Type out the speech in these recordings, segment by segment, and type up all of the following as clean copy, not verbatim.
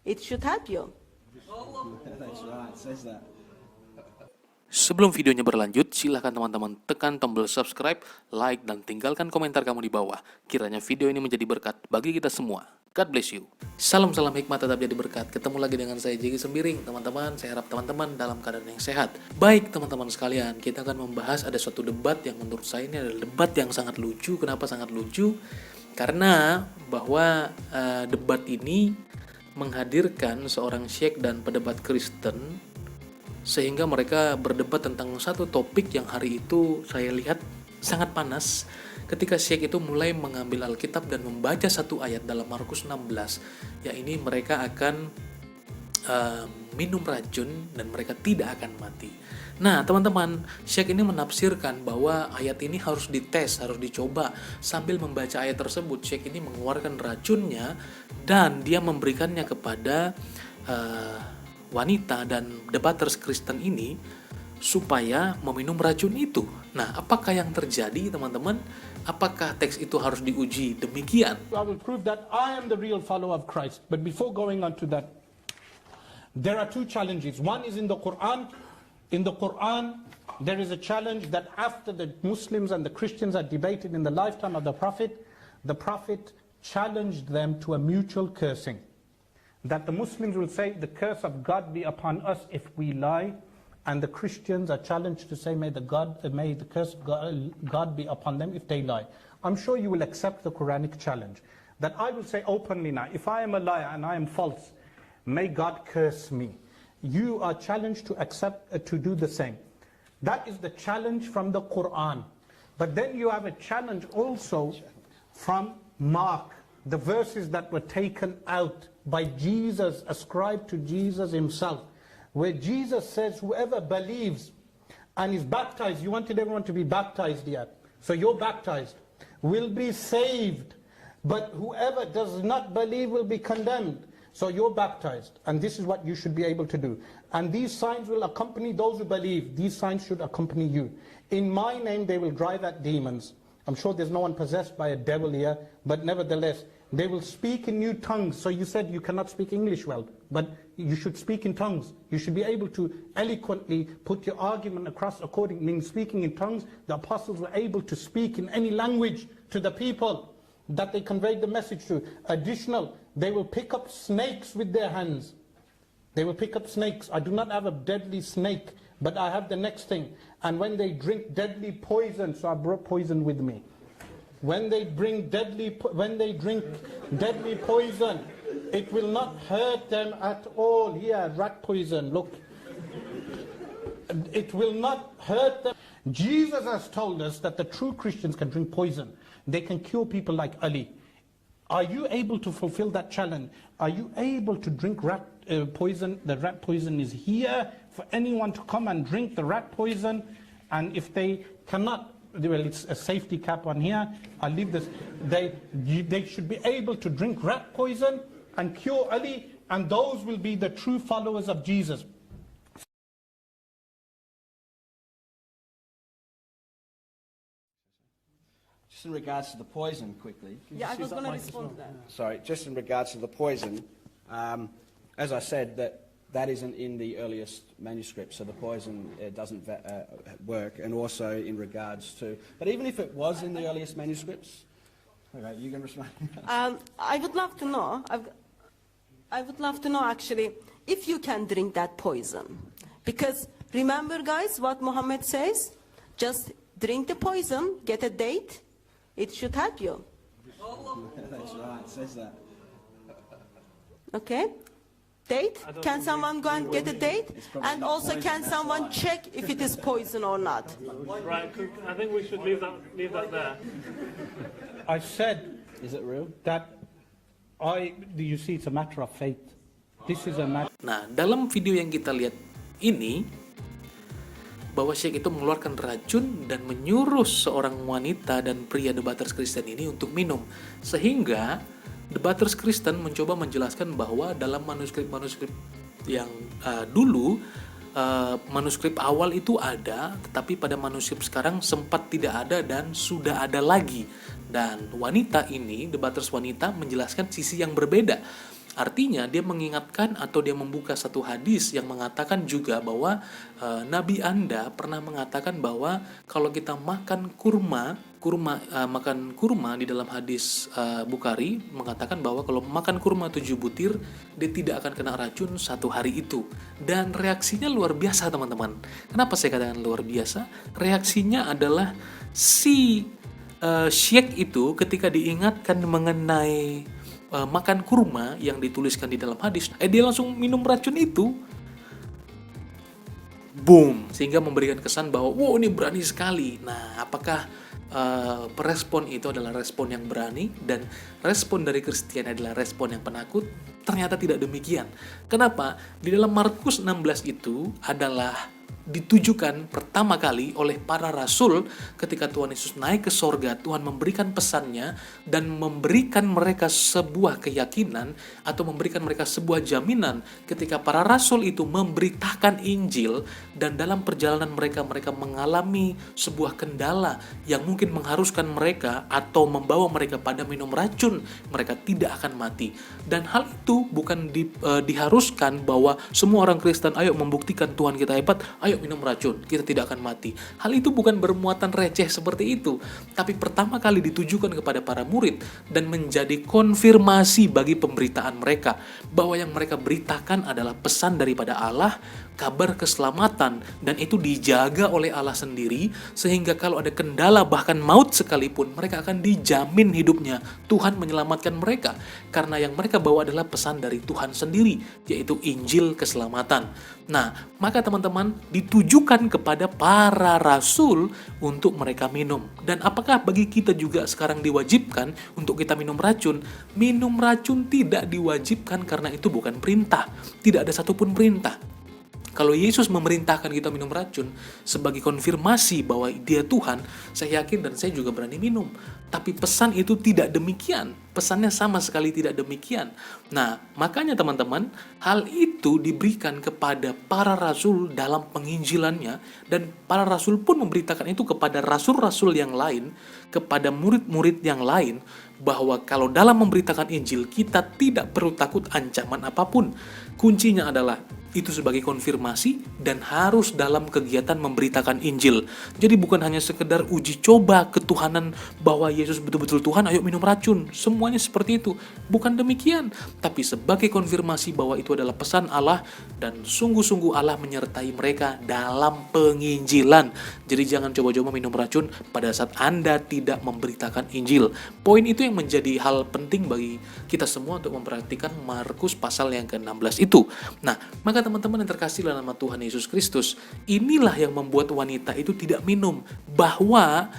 It should help you. That's right, it says that. Sebelum videonya berlanjut, silahkan teman-teman tekan tombol subscribe, like, dan tinggalkan komentar kamu di bawah. Kiranya video ini menjadi berkat bagi kita semua. God bless you. Salam hikmah tetap jadi berkat. Ketemu lagi dengan saya Jegi Sembiring. Teman-teman, saya harap teman-teman dalam keadaan yang sehat. Baik teman-teman sekalian, kita akan membahas ada suatu debat yang menurut saya ini adalah debat yang sangat lucu. Kenapa sangat lucu? Karena bahwa debat ini menghadirkan seorang syekh dan pedebat Kristen, sehingga mereka berdebat tentang satu topik yang hari itu saya lihat sangat panas ketika syekh itu mulai mengambil Alkitab dan membaca satu ayat dalam Markus 16, ya ini mereka akan minum racun dan mereka tidak akan mati. Nah teman-teman, syekh ini menafsirkan bahwa ayat ini harus dites, harus dicoba. Sambil membaca ayat tersebut, syekh ini mengeluarkan racunnya dan dia memberikannya kepada wanita dan debaters Kristen ini supaya meminum racun itu. Nah, apakah yang terjadi, teman-teman? Apakah teks itu harus diuji demikian? I will prove that I am the real follower of Christ. But before going on to that, there are two challenges. One is in the Quran. In the Quran, there is a challenge that after the Muslims and the Christians are debated in the lifetime of the Prophet challenged them to a mutual cursing. That the Muslims will say, the curse of God be upon us if we lie, and the Christians are challenged to say, may the curse of God be upon them if they lie. I'm sure you will accept the Quranic challenge. That I will say openly now, if I am a liar and I am false, may God curse me. You are challenged to accept, to do the same. That is the challenge from the Quran. But then you have a challenge also from Mark, the verses that were taken out by Jesus, ascribed to Jesus himself, where Jesus says, whoever believes and is baptized, you wanted everyone to be baptized here, so you're baptized, will be saved, but whoever does not believe will be condemned. So you're baptized, and this is what you should be able to do. And these signs will accompany those who believe. These signs should accompany you. In my name they will drive out demons. I'm sure there's no one possessed by a devil here, but nevertheless, they will speak in new tongues. So you said you cannot speak English well, but you should speak in tongues. You should be able to eloquently put your argument across according, meaning speaking in tongues. The apostles were able to speak in any language to the people that they conveyed the message to. Additional, they will pick up snakes with their hands. They will pick up snakes. I do not have a deadly snake, but I have the next thing. And when they drink deadly poison, so I brought poison with me. When they drink deadly poison, it will not hurt them at all. Here, rat poison, look. It will not hurt them. Jesus has told us that the true Christians can drink poison. They can cure people like Ali. Are you able to fulfill that challenge? Are you able to drink rat poison? The rat poison is here for anyone to come and drink the rat poison. And if they cannot, well, it's a safety cap on here. I'll leave this. They should be able to drink rat poison and cure Ali, and those will be the true followers of Jesus. Just in regards to the poison, quickly. Yeah, I was going to respond to that. Sorry, just in regards to the poison, as I said, that isn't in the earliest manuscript, so the poison doesn't work, and also in regards to, but even if it was in the earliest manuscripts, okay, you can respond. I would love to know, I would love to know actually, if you can drink that poison. Because remember guys, what Muhammad says? Just drink the poison, get a date, it should help you. That's right, it says that. Okay? Date? Can someone go and get a date? And also can someone check if it is poison or not? Right, I think we should leave that there. I said, Is it real? that you see, it's a matter of faith. This is a matter. Nah, dalam video yang kita lihat ini, bahwa syekh itu mengeluarkan racun dan menyuruh seorang wanita dan pria debaters Kristen ini untuk minum. Sehingga debaters Kristen mencoba menjelaskan bahwa dalam manuskrip-manuskrip yang dulu, manuskrip awal itu ada, tetapi pada manuskrip sekarang sempat tidak ada dan sudah ada lagi. Dan wanita ini, debaters wanita, menjelaskan sisi yang berbeda. Artinya dia mengingatkan atau dia membuka satu hadis yang mengatakan juga bahwa Nabi Anda pernah mengatakan bahwa kalau kita makan makan kurma di dalam hadis Bukhari mengatakan bahwa kalau makan kurma 7 butir dia tidak akan kena racun satu hari itu. Dan reaksinya luar biasa teman-teman. Kenapa saya katakan luar biasa? Reaksinya adalah si Syekh itu ketika diingatkan mengenai makan kurma yang dituliskan di dalam hadis, dia langsung minum racun itu. Boom, sehingga memberikan kesan bahwa wow ini berani sekali. Nah, apakah respon itu adalah respon yang berani dan respon dari Kristiani adalah respon yang penakut? Ternyata tidak demikian. Kenapa? Di dalam Markus 16 itu adalah ditujukan pertama kali oleh para rasul ketika Tuhan Yesus naik ke sorga. Tuhan memberikan pesannya dan memberikan mereka sebuah keyakinan atau memberikan mereka sebuah jaminan ketika para rasul itu memberitakan Injil, dan dalam perjalanan mereka mengalami sebuah kendala yang mungkin mengharuskan mereka atau membawa mereka pada minum racun, mereka tidak akan mati. Dan hal itu bukan diharuskan bahwa semua orang Kristen ayo membuktikan Tuhan kita hebat, ayo minum racun, kita tidak akan mati. Hal itu bukan bermuatan receh seperti itu, tapi pertama kali ditujukan kepada para murid dan menjadi konfirmasi bagi pemberitaan mereka bahwa yang mereka beritakan adalah pesan daripada Allah, kabar keselamatan, dan itu dijaga oleh Allah sendiri, sehingga kalau ada kendala bahkan maut sekalipun mereka akan dijamin hidupnya. Tuhan menyelamatkan mereka karena yang mereka bawa adalah pesan dari Tuhan sendiri, yaitu Injil keselamatan. Nah, maka teman-teman ditujukan kepada para rasul untuk mereka minum. Dan apakah bagi kita juga sekarang diwajibkan untuk kita minum racun? Minum racun tidak diwajibkan karena itu bukan perintah. Tidak ada satupun perintah. Kalau Yesus memerintahkan kita minum racun sebagai konfirmasi bahwa Dia Tuhan, saya yakin dan saya juga berani minum. Tapi pesan itu tidak demikian. Pesannya sama sekali tidak demikian. Nah, makanya teman-teman, hal itu diberikan kepada para rasul dalam penginjilannya, dan para rasul pun memberitakan itu kepada rasul-rasul yang lain, kepada murid-murid yang lain, bahwa kalau dalam memberitakan Injil kita tidak perlu takut ancaman apapun. Kuncinya adalah itu sebagai konfirmasi dan harus dalam kegiatan memberitakan Injil. Jadi bukan hanya sekedar uji coba ketuhanan bahwa Yesus betul-betul Tuhan, ayo minum racun. Semuanya seperti itu. Bukan demikian. Tapi sebagai konfirmasi bahwa itu adalah pesan Allah dan sungguh-sungguh Allah menyertai mereka dalam penginjilan. Jadi jangan coba-coba minum racun pada saat Anda tidak memberitakan Injil. Poin itu yang menjadi hal penting bagi kita semua untuk memperhatikan Markus pasal yang ke-16 itu. Nah, maka teman-teman yang terkasih dalam nama Tuhan Yesus Kristus, inilah yang membuat wanita itu tidak minum. Bahwa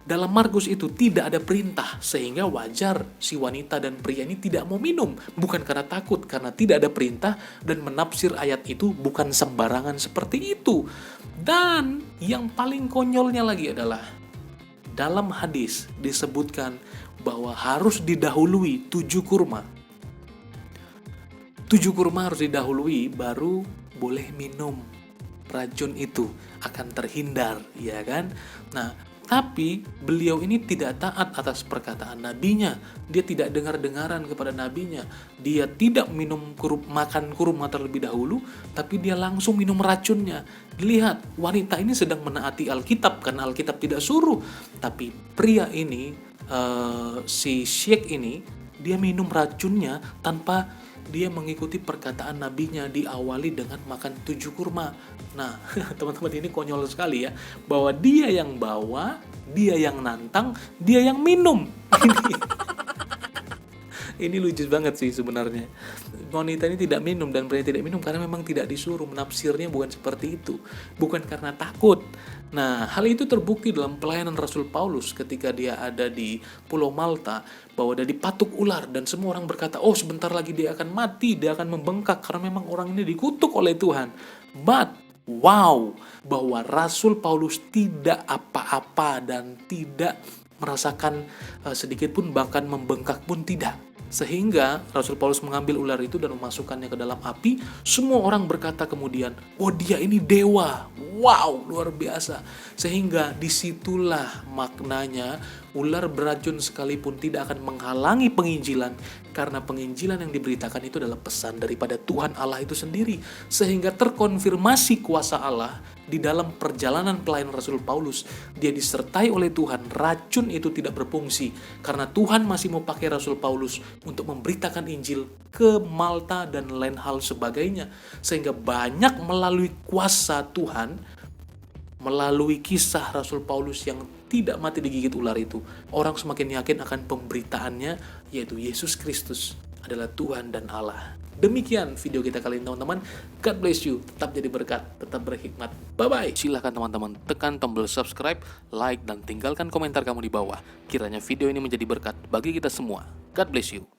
dalam Markus itu tidak ada perintah, sehingga wajar si wanita dan pria ini tidak mau minum. Bukan karena takut, karena tidak ada perintah, dan menafsir ayat itu bukan sembarangan seperti itu. Dan yang paling konyolnya lagi adalah dalam hadis disebutkan bahwa harus didahului 7 kurma. 7 kurma harus didahului baru boleh minum. Racun itu akan terhindar, ya kan? Nah, tapi beliau ini tidak taat atas perkataan nabinya. Dia tidak dengar-dengaran kepada nabinya. Dia tidak makan kurma terlebih dahulu, tapi dia langsung minum racunnya. Lihat, wanita ini sedang menaati Alkitab karena Alkitab tidak suruh. Tapi pria ini, si Syekh ini, dia minum racunnya tanpa dia mengikuti perkataan nabinya, diawali dengan makan 7 kurma. Nah, teman-teman, ini konyol sekali ya, bahwa dia yang bawa, dia yang nantang, dia yang minum. Ini lucu banget sih sebenarnya. Wanita ini tidak minum dan pria tidak minum karena memang tidak disuruh. Menafsirnya bukan seperti itu. Bukan karena takut. Nah, hal itu terbukti dalam pelayanan Rasul Paulus ketika dia ada di Pulau Malta, bahwa dia dipatuk ular dan semua orang berkata, oh sebentar lagi dia akan mati, dia akan membengkak karena memang orang ini dikutuk oleh Tuhan. But wow, bahwa Rasul Paulus tidak apa-apa dan tidak merasakan sedikit pun, bahkan membengkak pun tidak. Sehingga Rasul Paulus mengambil ular itu dan memasukkannya ke dalam api. Semua orang berkata kemudian, oh dia ini dewa. Wow, luar biasa. Sehingga disitulah maknanya ular beracun sekalipun tidak akan menghalangi penginjilan, karena penginjilan yang diberitakan itu adalah pesan daripada Tuhan Allah itu sendiri, sehingga terkonfirmasi kuasa Allah di dalam perjalanan pelayanan Rasul Paulus. Dia disertai oleh Tuhan, racun itu tidak berfungsi, karena Tuhan masih mau pakai Rasul Paulus untuk memberitakan Injil ke Malta dan lain hal sebagainya, sehingga banyak melalui kuasa Tuhan, melalui kisah Rasul Paulus yang tidak mati digigit ular itu, orang semakin yakin akan pemberitaannya, yaitu Yesus Kristus adalah Tuhan dan Allah. Demikian video kita kali ini teman-teman. God bless you. Tetap jadi berkat, tetap berhikmat. Bye-bye. Silahkan teman-teman tekan tombol subscribe, like, dan tinggalkan komentar kamu di bawah. Kiranya video ini menjadi berkat bagi kita semua. God bless you.